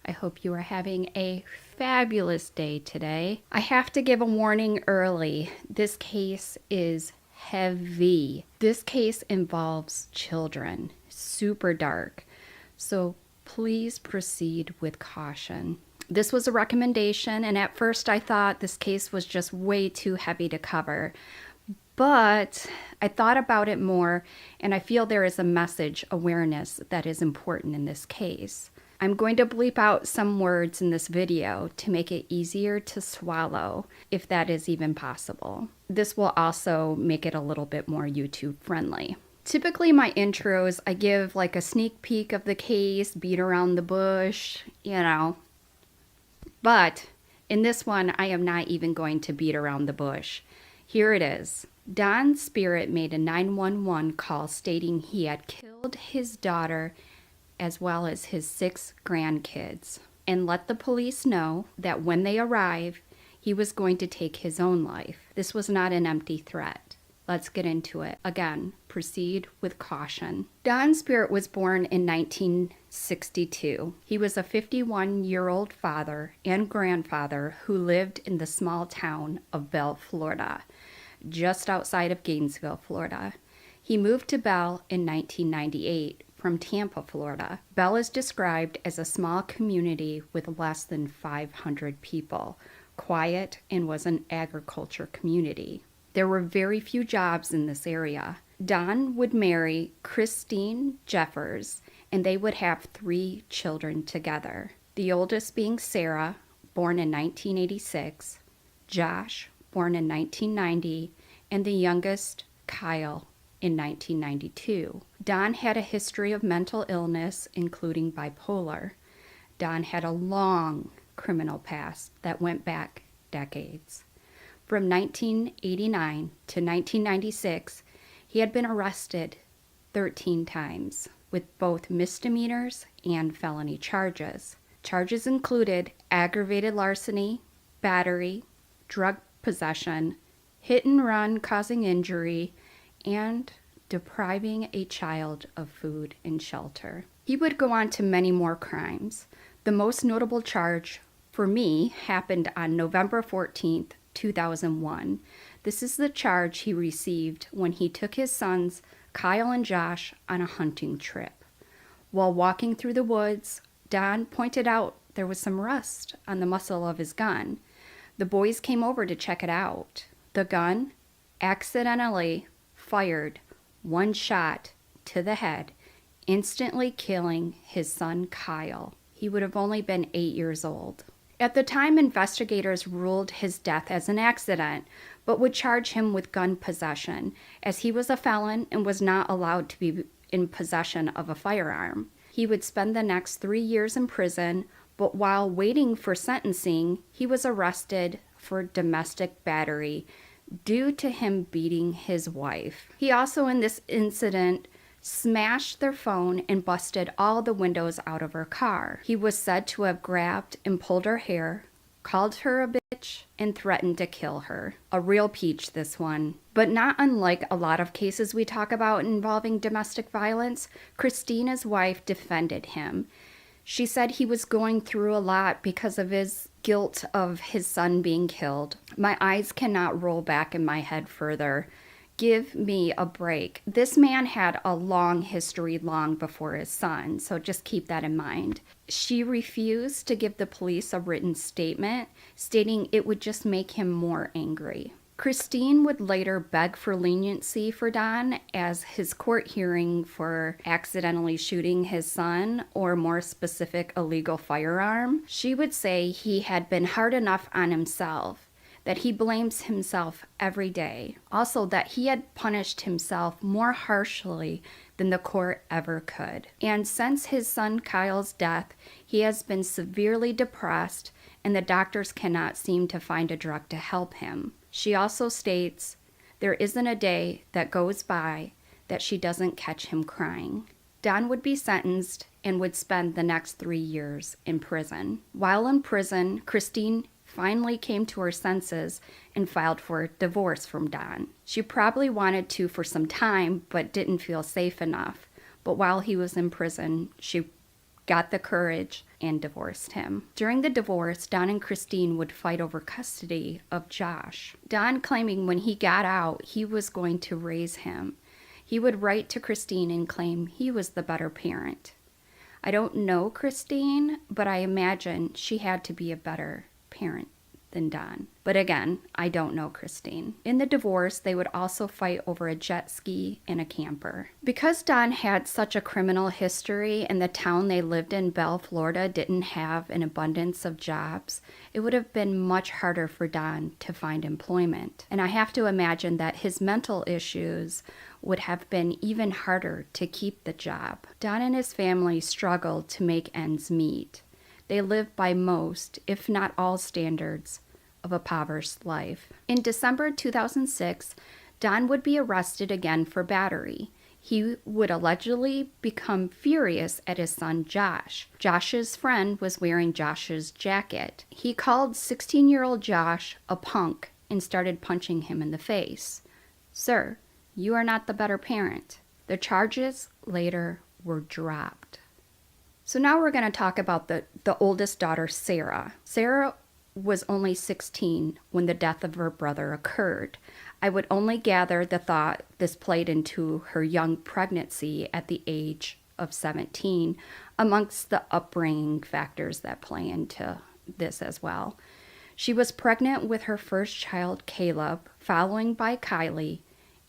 I hope you are having a fabulous day today. I have to give a warning early. This case is heavy. This case involves children. Super dark. So please proceed with caution. This was a recommendation, and at first I thought this case was just way too heavy to cover. But I thought about it more, and I feel there is a message awareness that is important in this case. I'm going to bleep out some words in this video to make it easier to swallow, if that is even possible. This will also make it a little bit more YouTube friendly. Typically my intros, I give like a sneak peek of the case, beat around the bush, But in this one, I am not even going to beat around the bush. Here it is. Don Spirit made a 911 call stating he had killed his daughter as well as his 6 grandkids, and let the police know that when they arrive, he was going to take his own life. This was not an empty threat. Let's get into it. Again, proceed with caution. Don Spirit was born in 1962. He was a 51-year-old father and grandfather who lived in the small town of Bell, Florida, just outside of Gainesville, Florida. He moved to Bell in 1998 from Tampa, Florida. Bell is described as a small community with less than 500 people, quiet, and was an agriculture community. There were very few jobs in this area. Don would marry Christine Jeffers, and they would have 3 children together. The oldest being Sarah, born in 1986, Josh, born in 1990, and the youngest, Kyle, in 1992. Don had a history of mental illness, including bipolar. Don had a long criminal past that went back decades. From 1989 to 1996, he had been arrested 13 times with both misdemeanors and felony charges. Charges included aggravated larceny, battery, drug possession, hit and run causing injury, and depriving a child of food and shelter. He would go on to many more crimes. The most notable charge for me happened on November 14th, 2001. This is the charge he received when he took his sons, Kyle and Josh, on a hunting trip. While walking through the woods, Don pointed out there was some rust on the muzzle of his gun. The boys came over to check it out. The gun accidentally fired 1 shot to the head, instantly killing his son Kyle. He would have only been 8 years old. At the time, investigators ruled his death as an accident, but would charge him with gun possession, as he was a felon and was not allowed to be in possession of a firearm. He would spend the next 3 years in prison, but while waiting for sentencing, he was arrested for domestic battery due to him beating his wife. He also, in this incident, smashed their phone and busted all the windows out of her car. He was said to have grabbed and pulled her hair, called her a bitch, and threatened to kill her. A real peach, this one. But not unlike a lot of cases we talk about involving domestic violence, Christina's wife defended him. She said he was going through a lot because of his guilt of his son being killed. My eyes cannot roll back in my head further. Give me a break. This man had a long history long before his son, so just keep that in mind. She refused to give the police a written statement, stating it would just make him more angry. Christine would later beg for leniency for Don as his court hearing for accidentally shooting his son, or more specific, illegal firearm. She would say he had been hard enough on himself, that he blames himself every day. Also, that he had punished himself more harshly than the court ever could. And since his son Kyle's death, he has been severely depressed, and the doctors cannot seem to find a drug to help him. She also states, there isn't a day that goes by that she doesn't catch him crying. Don would be sentenced and would spend the next 3 years in prison. While in prison, Christine finally came to her senses and filed for divorce from Don. She probably wanted to for some time, but didn't feel safe enough. But while he was in prison, she got the courage, and divorced him. During the divorce, Don and Christine would fight over custody of Josh. Don claiming when he got out, he was going to raise him. He would write to Christine and claim he was the better parent. I don't know Christine, but I imagine she had to be a better parent than Don. But again, I don't know Christine. In the divorce, they would also fight over a jet ski and a camper. Because Don had such a criminal history and the town they lived in, Belle, Florida, didn't have an abundance of jobs, it would have been much harder for Don to find employment. And I have to imagine that his mental issues would have been even harder to keep the job. Don and his family struggled to make ends meet. They lived by most, if not all, standards of a impoverished life. In December 2006, Don would be arrested again for battery. He would allegedly become furious at his son Josh. Josh's friend was wearing Josh's jacket. He called 16-year-old Josh a punk and started punching him in the face. "Sir, you are not the better parent." The charges later were dropped. So now we're going to talk about the oldest daughter, Sarah. Sarah was only 16 when the death of her brother occurred. I would only gather the thought this played into her young pregnancy at the age of 17, amongst the upbringing factors that play into this as well. She was pregnant with her first child, Caleb, following by Kylie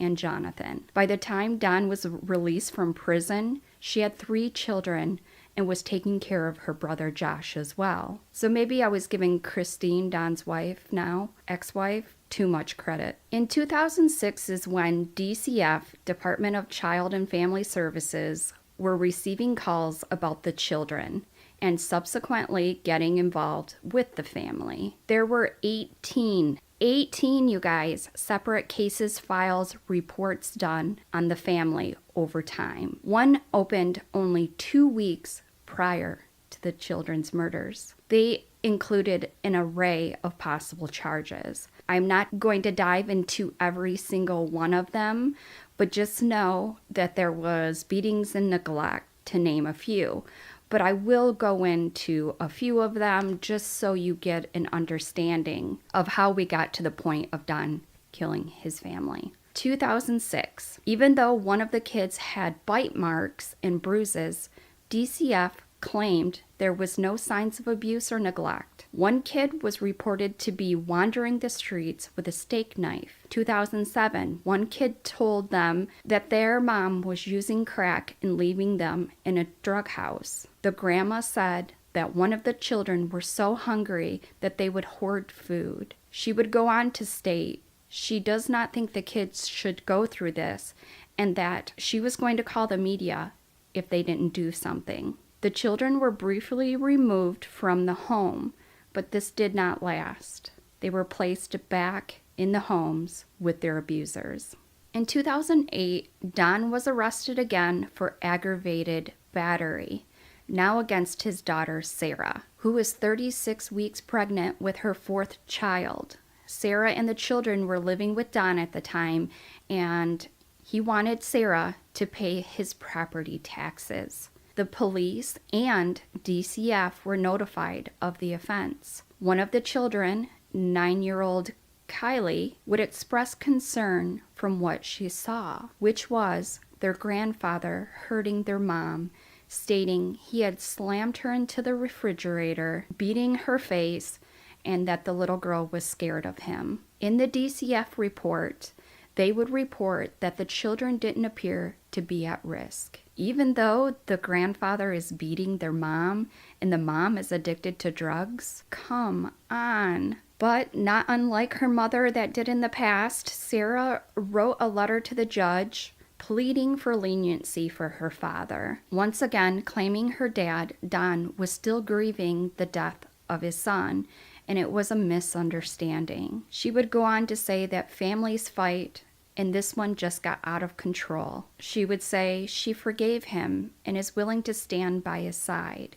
and Jonathan. By the time Don was released from prison, she had 3 children and was taking care of her brother Josh as well. So maybe I was giving Christine, Don's wife now, ex-wife, too much credit. In 2006 is when DCF, Department of Child and Family Services, were receiving calls about the children and subsequently getting involved with the family. There were 18, you guys, separate cases, files, reports done on the family over time. One opened only 2 weeks prior to the children's murders. They included an array of possible charges. I'm not going to dive into every single one of them, but just know that there was beatings and neglect, to name a few. But I will go into a few of them just so you get an understanding of how we got to the point of Don killing his family. 2006. Even though one of the kids had bite marks and bruises, DCF claimed there was no signs of abuse or neglect. One kid was reported to be wandering the streets with a steak knife. 2007, one kid told them that their mom was using crack and leaving them in a drug house. The grandma said that one of the children were so hungry that they would hoard food. She would go on to state she does not think the kids should go through this and that she was going to call the media if they didn't do something. The children were briefly removed from the home, but this did not last. They were placed back in the homes with their abusers. In 2008, Don was arrested again for aggravated battery, now against his daughter Sarah, who was 36 weeks pregnant with her 4th child. Sarah and the children were living with Don at the time, and he wanted Sarah to pay his property taxes. The police and DCF were notified of the offense. One of the children, 9-year-old Kylie, would express concern from what she saw, which was their grandfather hurting their mom, stating he had slammed her into the refrigerator, beating her face, and that the little girl was scared of him. In the DCF report, they would report that the children didn't appear to be at risk. Even though the grandfather is beating their mom and the mom is addicted to drugs? Come on. But not unlike her mother that did in the past, Sarah wrote a letter to the judge pleading for leniency for her father, once again claiming her dad, Don, was still grieving the death of his son, and it was a misunderstanding. She would go on to say that families fight, and this one just got out of control. She would say she forgave him and is willing to stand by his side.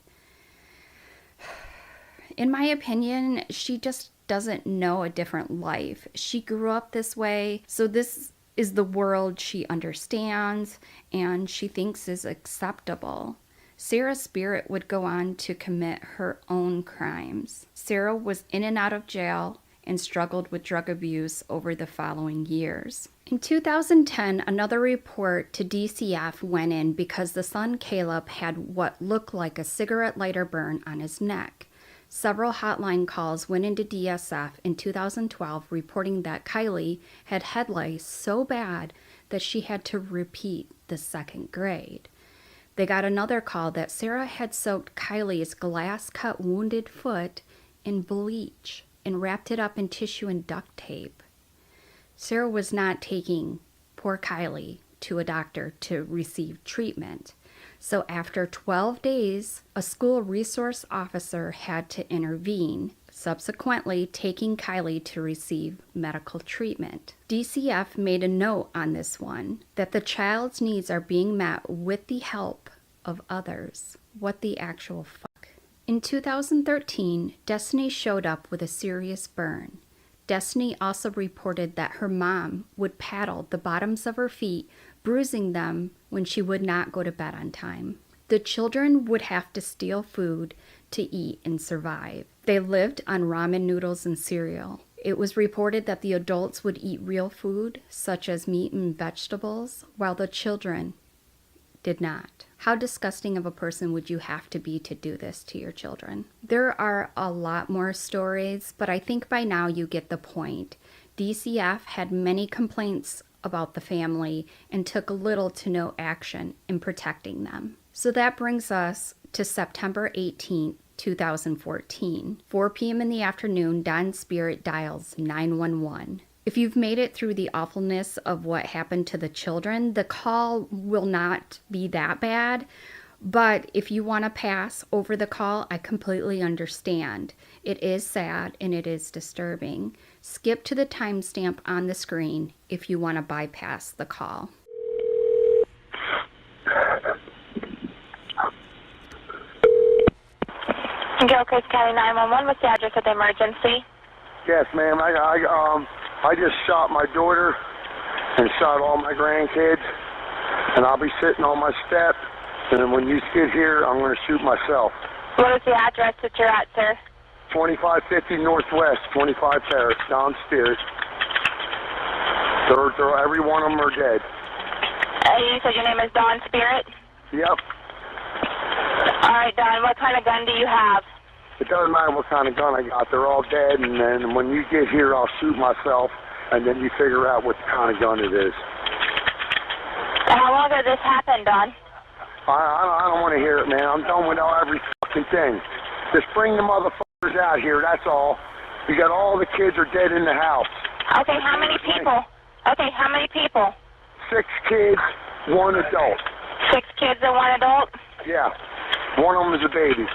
In my opinion, she just doesn't know a different life. She grew up this way, so this is the world she understands and she thinks is acceptable. Sarah's spirit would go on to commit her own crimes. Sarah was in and out of jail and struggled with drug abuse over the following years. In 2010, another report to DCF went in because the son Caleb had what looked like a cigarette lighter burn on his neck. Several hotline calls went into DSF in 2012 reporting that Kylie had head lice so bad that she had to repeat the second grade. They got another call that Sarah had soaked Kylie's glass-cut wounded foot in bleach and wrapped it up in tissue and duct tape. Sarah was not taking poor Kylie to a doctor to receive treatment. So after 12 days, a school resource officer had to intervene, subsequently taking Kylie to receive medical treatment. DCF made a note on this one that the child's needs are being met with the help of others. What the actual fuck? In 2013, Destiny showed up with a serious burn. Destiny also reported that her mom would paddle the bottoms of her feet, bruising them when she would not go to bed on time. The children would have to steal food to eat and survive. They lived on ramen noodles and cereal. It was reported that the adults would eat real food, such as meat and vegetables, while the children did not. How disgusting of a person would you have to be to do this to your children? There are a lot more stories, but I think by now you get the point. DCF had many complaints about the family and took little to no action in protecting them. So that brings us to September 18th, 2014. 4 p.m. in the afternoon, Don's spirit dials 911. If you've made it through the awfulness of what happened to the children, the call will not be that bad. But if you want to pass over the call, I completely understand. It is sad and it is disturbing. Skip to the timestamp on the screen if you want to bypass the call. Gilchrist County 911, what's the address of the emergency? Yes, ma'am. I just shot my daughter and shot all my grandkids, and I'll be sitting on my step, and then when you get here, I'm going to shoot myself. What is the address that you're at, sir? 2550 Northwest, 25 Terrace, Don Spirit. Every one of them are dead. You said your name is Don Spirit? Yep. All right, Don, what kind of gun do you have? It doesn't matter what kind of gun I got. They're all dead, and then when you get here, I'll shoot myself, and then you figure out what kind of gun it is. How long ago this happened, Don? I don't want to hear it, man. I'm done with every fucking thing. Just bring the motherfuckers out here, that's all. We got all the kids are dead in the house. Okay, how many people? Okay, how many people? 6 kids, 1 adult. 6 kids and 1 adult? Yeah. One of them is a baby.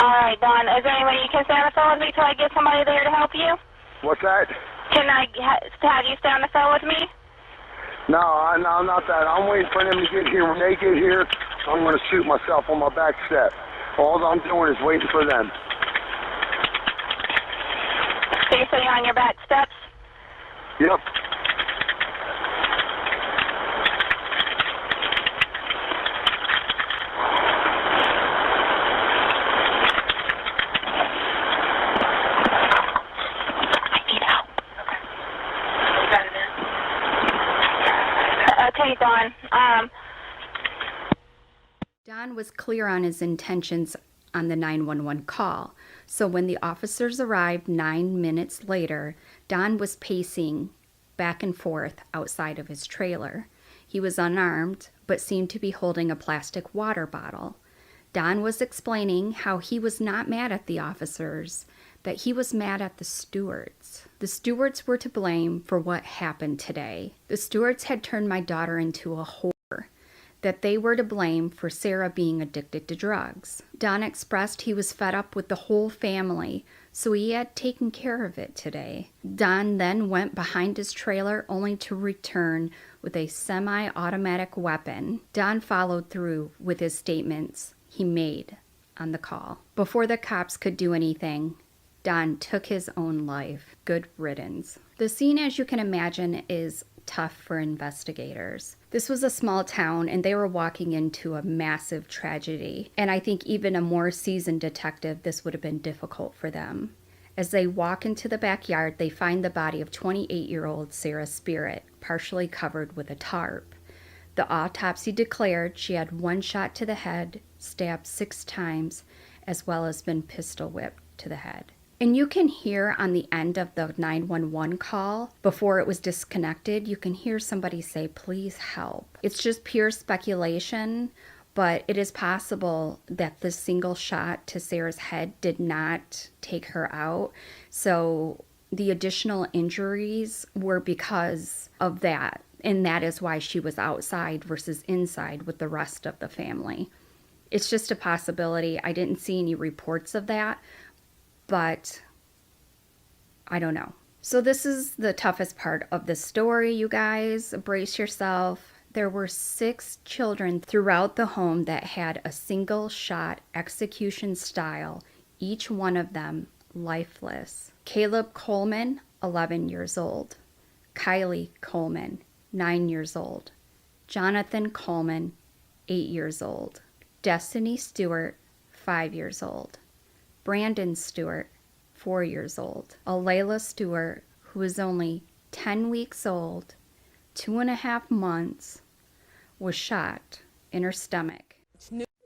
All right, Don. Is there any way you can stay on the phone with me till I get somebody there to help you? What's that? Can I have you stay on the phone with me? No, not that. I'm waiting for them to get here. When they get here, I'm going to shoot myself on my back step. All I'm doing is waiting for them. So you're sitting on your back steps? Yep. Okay, Don. Don was clear on his intentions on the 911 call, so when the officers arrived 9 minutes later, Don was pacing back and forth outside of his trailer. He was unarmed, but seemed to be holding a plastic water bottle. Don was explaining how he was not mad at the officers, that he was mad at the stewards. The stewards were to blame for what happened today. The stewards had turned my daughter into a whore, that they were to blame for Sarah being addicted to drugs. Don expressed he was fed up with the whole family, so he had taken care of it today. Don then went behind his trailer only to return with a semi-automatic weapon. Don followed through with his statements he made on the call. Before the cops could do anything, Don took his own life. Good riddance. The scene, as you can imagine, is tough for investigators. This was a small town and they were walking into a massive tragedy. And I think even a more seasoned detective, this would have been difficult for them. As they walk into the backyard, they find the body of 28-year-old Sarah Spirit, partially covered with a tarp. The autopsy declared she had one shot to the head, stabbed 6 times, as well as been pistol whipped to the head. And you can hear on the end of the 911 call, before it was disconnected, you can hear somebody say, "Please help." It's just pure speculation, but it is possible that the single shot to Sarah's head did not take her out. So the additional injuries were because of that. And that is why she was outside versus inside with the rest of the family. It's just a possibility. I didn't see any reports of that, but I don't know. So this is the toughest part of the story, you guys. Brace yourself. There were 6 children throughout the home that had a single shot execution style, each one of them lifeless. Caleb Coleman, 11 years old. Kylie Coleman, 9 years old. Jonathan Coleman, 8 years old. Destiny Stewart, 5 years old. Brandon Stewart, 4 years old. Alayla Stewart, who is only 10 weeks old, 2.5 months, was shot in her stomach.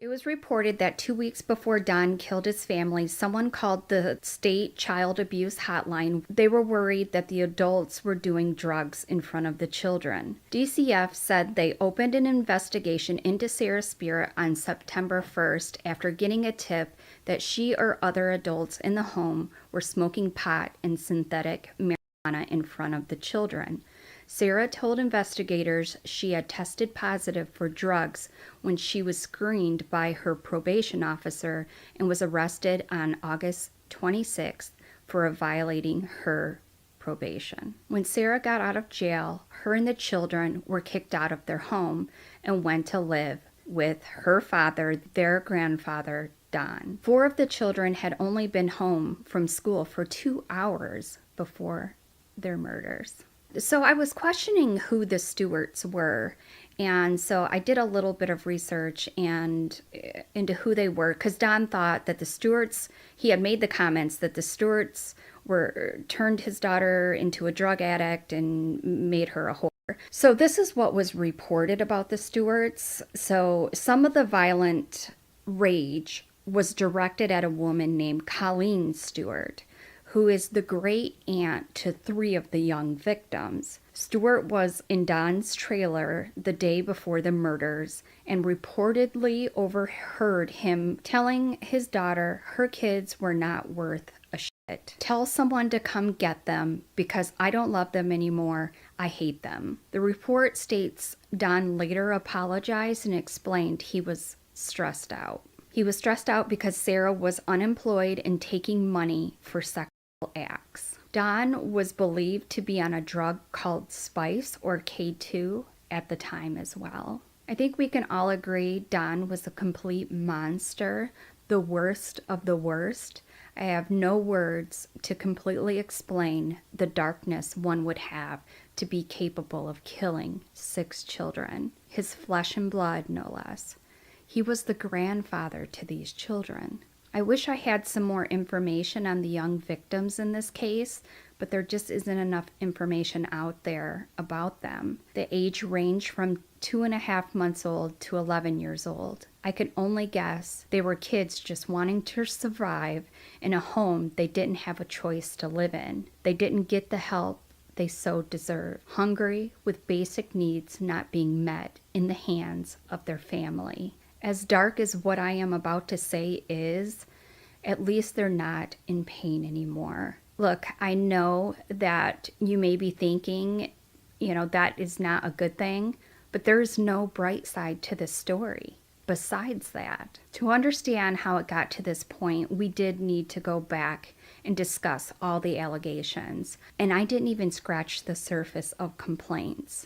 It was reported that 2 weeks before Don killed his family, someone called the state child abuse hotline. They were worried that the adults were doing drugs in front of the children. DCF said they opened an investigation into Sarah Spirit on September 1st after getting a tip that she or other adults in the home were smoking pot and synthetic marijuana in front of the children. Sarah told investigators she had tested positive for drugs when she was screened by her probation officer and was arrested on August 26th for violating her probation. When Sarah got out of jail, her and the children were kicked out of their home and went to live with her father, their grandfather, Don. 4 of the children had only been home from school for 2 hours before their murders. So I was questioning who the Stewarts were, and so I did a little bit of research and into who they were, because Don thought that the Stewarts, he had made the comments that the Stewarts turned his daughter into a drug addict and made her a whore. So this is what was reported about the Stewarts. So some of the violent rage was directed at a woman named Colleen Stewart, who is the great aunt to 3 of the young victims. Stewart was in Don's trailer the day before the murders and reportedly overheard him telling his daughter her kids were not worth a shit. Tell someone to come get them because I don't love them anymore. I hate them. The report states Don later apologized and explained he was stressed out. He was stressed out because Sarah was unemployed and taking money for sexual acts. Don was believed to be on a drug called Spice or K2 at the time as well. I think we can all agree Don was a complete monster, the worst of the worst. I have no words to completely explain the darkness one would have to be capable of killing 6 children, his flesh and blood no less. He was the grandfather to these children. I wish I had some more information on the young victims in this case, but there just isn't enough information out there about them. The age ranged from 2.5 months old to 11 years old. I can only guess they were kids just wanting to survive in a home they didn't have a choice to live in. They didn't get the help they so deserved. Hungry, with basic needs not being met in the hands of their family. As dark as what I am about to say is, at least they're not in pain anymore. Look, I know that you may be thinking, that is not a good thing, but there is no bright side to this story. Besides that, to understand how it got to this point, we did need to go back and discuss all the allegations. And I didn't even scratch the surface of complaints.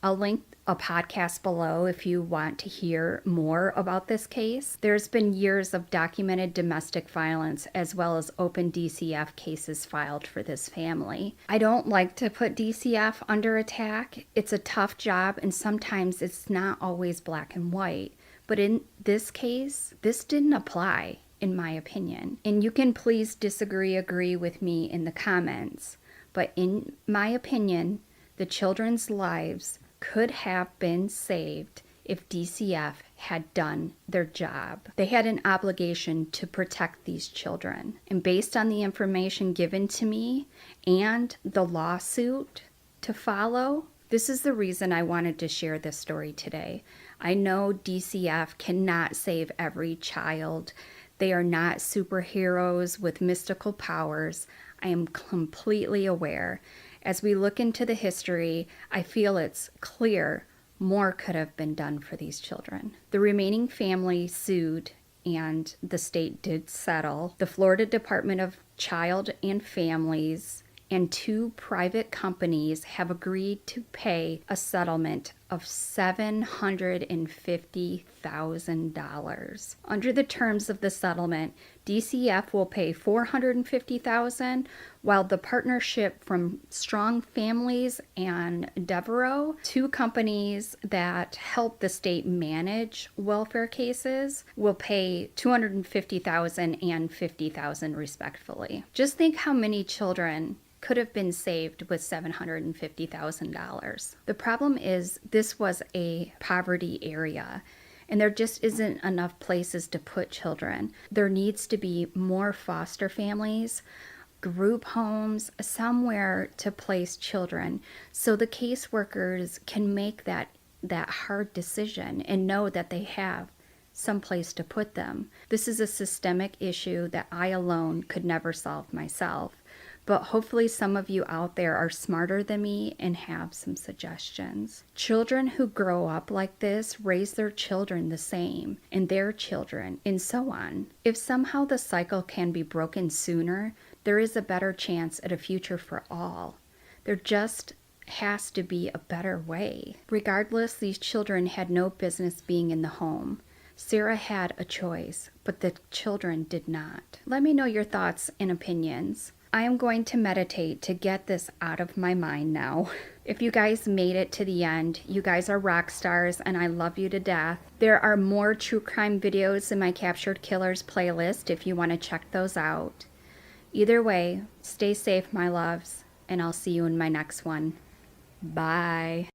I'll link a podcast below if you want to hear more about this case. There's been years of documented domestic violence as well as open DCF cases filed for this family. I don't like to put DCF under attack. It's a tough job and sometimes it's not always black and white. But in this case, this didn't apply, in my opinion. And you can please agree with me in the comments. But in my opinion, the children's lives could have been saved if DCF had done their job. They had an obligation to protect these children. And based on the information given to me and the lawsuit to follow, this is the reason I wanted to share this story today. I know DCF cannot save every child. They are not superheroes with mystical powers. I am completely aware. As we look into the history, I feel it's clear more could have been done for these children. The remaining family sued and the state did settle. The Florida Department of Child and Families and 2 private companies have agreed to pay a settlement of $750,000. Under the terms of the settlement, DCF will pay $450,000, while the partnership from Strong Families and Devereaux, 2 companies that help the state manage welfare cases, will pay $250,000 and $50,000 respectively. Just think how many children could have been saved with $750,000. The problem is this was a poverty area and there just isn't enough places to put children. There needs to be more foster families, group homes, somewhere to place children so the caseworkers can make that hard decision and know that they have someplace to put them. This is a systemic issue that I alone could never solve myself. But hopefully some of you out there are smarter than me and have some suggestions. Children who grow up like this raise their children the same, and their children, and so on. If somehow the cycle can be broken sooner, there is a better chance at a future for all. There just has to be a better way. Regardless, these children had no business being in the home. Sarah had a choice, but the children did not. Let me know your thoughts and opinions. I am going to meditate to get this out of my mind now. If you guys made it to the end, you guys are rock stars and I love you to death. There are more true crime videos in my Captured Killers playlist if you want to check those out. Either way, stay safe, my loves, and I'll see you in my next one. Bye.